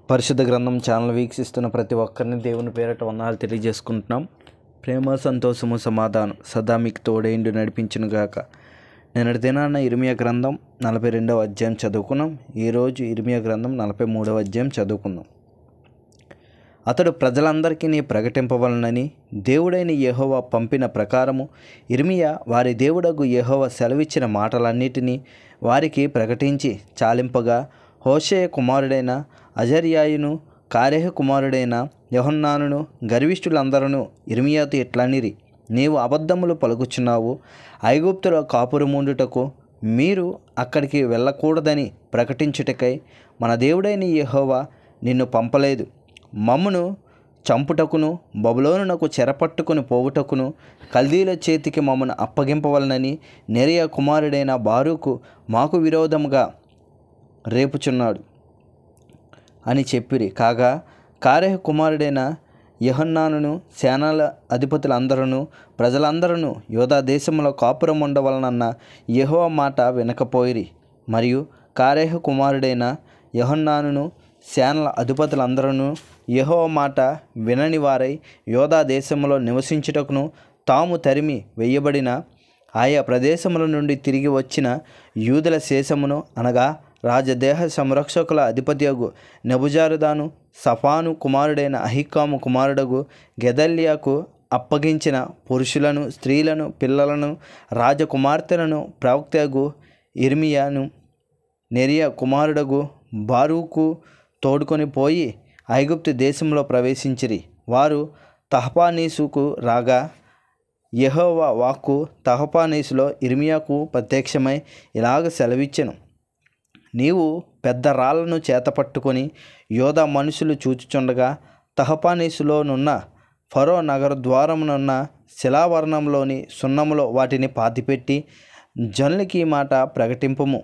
పరిశుద్ధ గ్రంథం ఛానల్ వీక్షిస్తున్న ప్రతి ఒక్కరిని దేవుని పేరట వందనాలు తెలియజేసుకుంటున్నాం. ప్రేమ, సంతోషము, సమాధానం సదా మీకు తోడేండు నడిపించునుగాక. నిన్నటి దినాన ఇర్మియా గ్రంథం 42వ అధ్యాయం చదువుకున్నాం. ఈరోజు ఇర్మియా గ్రంథం 43వ అధ్యాయం చదువుకున్నాం. అతడు ప్రజలందరికీ ప్రకటింపవలనని దేవుడైన యెహోవా పంపిన ప్రకారము ఇర్మియా వారి దేవుడగు యెహోవా సెలవిచ్చిన మాటలన్నిటినీ వారికి ప్రకటించి చాలింపగా, హోషేయ కుమారుడైన అజర్యాయును, కారేహ కుమారుడైన యోహన్నానును గర్విష్ఠులందరూ ఇర్మియాతో ఇట్లనిరి: నీవు అబద్ధములు పలుకుచున్నావు. ఐగుప్తులో కాపురముండుటకు మీరు అక్కడికి వెళ్ళకూడదని ప్రకటించుటకై మన దేవుడైన యెహోవా నిన్ను పంపలేదు. మమ్మును చంపుటకును బబులోనునకు చెరపట్టుకుని పోవుటకును కల్దీల చేతికి మమ్మను అప్పగింపవలనని నెరియా కుమారుడైన బారూకు మాకు విరోధముగా రేపుచున్నాడు అని చెప్పిరి. కాగా కారేహ కుమారుడైన యోహన్నానును సేనల అధిపతులందరూ ప్రజలందరూ యూదా దేశంలో కాపురం ఉండవలనన్న యెహోవా మాట వినకపోయిరి. మరియు కారేహ కుమారుడైన యోహన్నానును సేనల అధిపతులందరూ యెహోవా మాట వినని వారై యూదా దేశంలో నివసించుటకును తాము తరిమి వేయబడిన ఆయా ప్రదేశముల నుండి తిరిగి వచ్చిన యూదుల శేషమును అనగా రాజదేహ సంరక్షకుల అధిపతియగు నెబుజారదాను సఫాను కుమారుడైన అహికాము కుమారుడగు గెదల్యాకు అప్పగించిన పురుషులను, స్త్రీలను, పిల్లలను, రాజకుమార్తెలను ప్రవక్తయగు ఇర్మియాను నెరియా కుమారుడగు బారూకు తోడుకొని పోయి ఐగుప్తు దేశంలో ప్రవేశించిరి. వారు తహపనేసుకు రాగా యెహోవా వాక్కు తహపనేసులో ఇర్మియాకు ప్రత్యక్షమై ఇలాగ సెలవిచ్చెను: నీవు పెద్ద రాళ్లను చేతపట్టుకొని యూదా మనుషులు చూచుచుండగా తహపనేసులోనున్న ఫరో నగర ద్వారమునున్న శిలావర్ణంలోని సున్నములో వాటిని పాతిపెట్టి జనులకి ఈ మాట ప్రకటింపుము: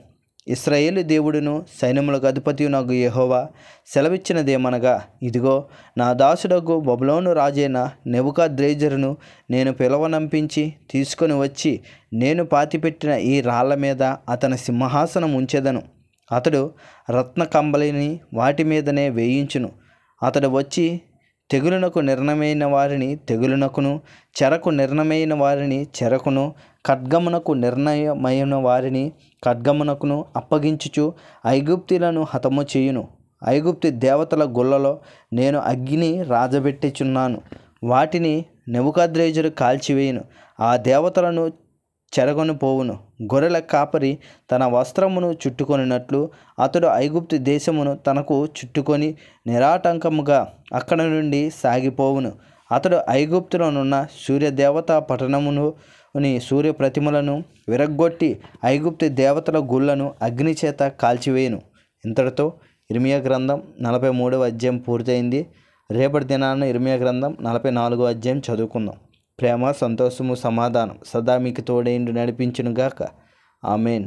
ఇశ్రాయేలు దేవుడును సైన్యములకు అధిపతియునగు యెహోవా సెలవిచ్చినదేమనగా, ఇదిగో నా దాసుడగు బబులోను రాజైన నెబుకద్రెజ్జరును నేను పిలవనంపించి తీసుకొని వచ్చి నేను పాతిపెట్టిన ఈ రాళ్ల మీద అతని సింహాసనం ఉంచెదను. అతడు రత్న కంబలిని వాటి మీదనే వేయించును. అతడు వచ్చి తెగులునకు నిర్ణయమైన వారిని తెగులునకును, చెరకు నిర్ణయమైన వారిని చెరకును, ఖడ్గమునకు నిర్ణయమైన వారిని ఖడ్గమునకును అప్పగించుచు ఐగుప్తీలను హతము చేయును. ఐగుప్తు దేవతల గుళ్ళలో నేను అగ్ని రాజబెట్టుచున్నాను. వాటిని నెబుకద్రెజ్జరు కాల్చివేయును. ఆ దేవతలను చెరగొని పోవును. గొర్రెల కాపరి తన వస్త్రమును చుట్టుకొనినట్లు అతడు ఐగుప్తు దేశమును తనకు చుట్టుకొని నిరాటంకముగా అక్కడ నుండి సాగిపోవును. అతడు ఐగుప్తులోనున్న సూర్యదేవత పట్టణముని సూర్య ప్రతిమలను విరగ్గొట్టి ఐగుప్తు దేవతల గుళ్ళను అగ్నిచేత కాల్చివేయును. ఇంతటితో ఇర్మియా గ్రంథం 43వ అధ్యాయం పూర్తయింది. రేపటి దినాన ఇర్మియా గ్రంథం 44వ అధ్యాయం చదువుకుందాం. ప్రేమ, సంతోషము, సమాధానం సదా మీకు తోడేండు నడిపించునుగాక. ఆమెన్.